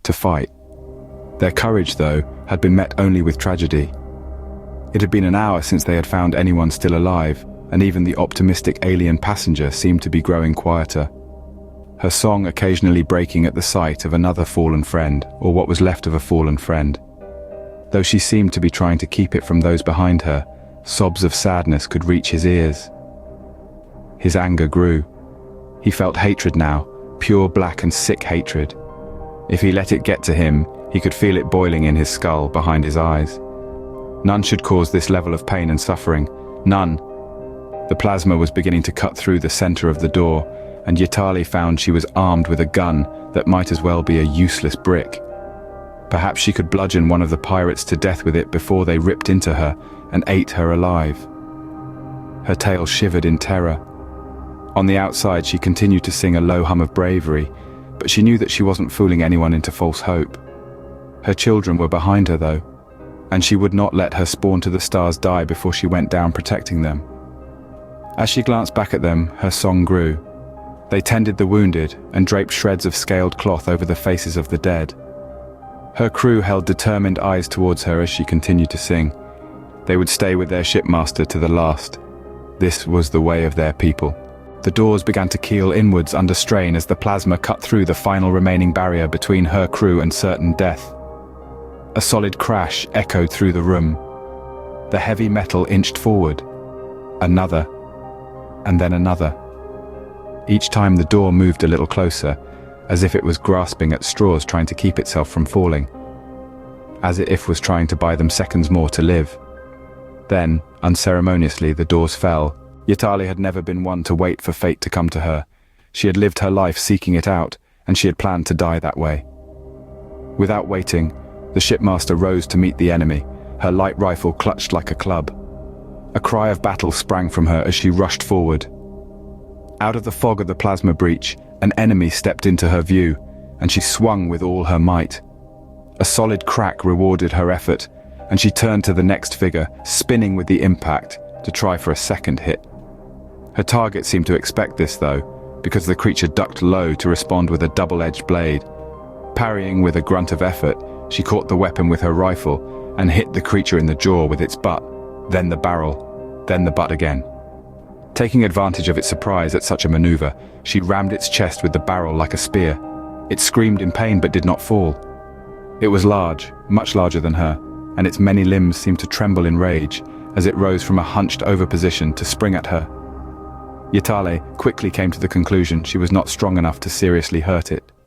to fight. Their courage, though, had been met only with tragedy. It had been an hour since they had found anyone still alive, and even the optimistic alien passenger seemed to be growing quieter, her song occasionally breaking at the sight of another fallen friend, or what was left of a fallen friend. Though she seemed to be trying to keep it from those behind her, sobs of sadness could reach his ears. His anger grew. He felt hatred now, pure black and sick hatred. If he let it get to him, he could feel it boiling in his skull, behind his eyes. None should cause this level of pain and suffering. None. The plasma was beginning to cut through the center of the door, and Yatali found she was armed with a gun that might as well be a useless brick. Perhaps she could bludgeon one of the pirates to death with it before they ripped into her and ate her alive. Her tail shivered in terror. On the outside, she continued to sing a low hum of bravery, but she knew that she wasn't fooling anyone into false hope. Her children were behind her, though, and she would not let her spawn to the stars die before she went down protecting them. As she glanced back at them, her song grew. They tended the wounded and draped shreds of scaled cloth over the faces of the dead. Her crew held determined eyes towards her as she continued to sing. They would stay with their shipmaster to the last. This was the way of their people. The doors began to keel inwards under strain as the plasma cut through the final remaining barrier between her crew and certain death. A solid crash echoed through the room. The heavy metal inched forward. Another, and then another. Each time the door moved a little closer, as if it was grasping at straws trying to keep itself from falling. As if was trying to buy them seconds more to live. Then, unceremoniously, the doors fell. Yatali had never been one to wait for fate to come to her. She had lived her life seeking it out, and she had planned to die that way. Without waiting, the shipmaster rose to meet the enemy, her light rifle clutched like a club. A cry of battle sprang from her as she rushed forward. Out of the fog of the plasma breach, an enemy stepped into her view, and she swung with all her might. A solid crack rewarded her effort, and she turned to the next figure, spinning with the impact, to try for a second hit. Her target seemed to expect this, though, because the creature ducked low to respond with a double-edged blade. Parrying with a grunt of effort, she caught the weapon with her rifle and hit the creature in the jaw with its butt, then the barrel, then the butt again. Taking advantage of its surprise at such a maneuver, she rammed its chest with the barrel like a spear. It screamed in pain but did not fall. It was large, much larger than her, and its many limbs seemed to tremble in rage as it rose from a hunched-over position to spring at her. Yatali quickly came to the conclusion she was not strong enough to seriously hurt it.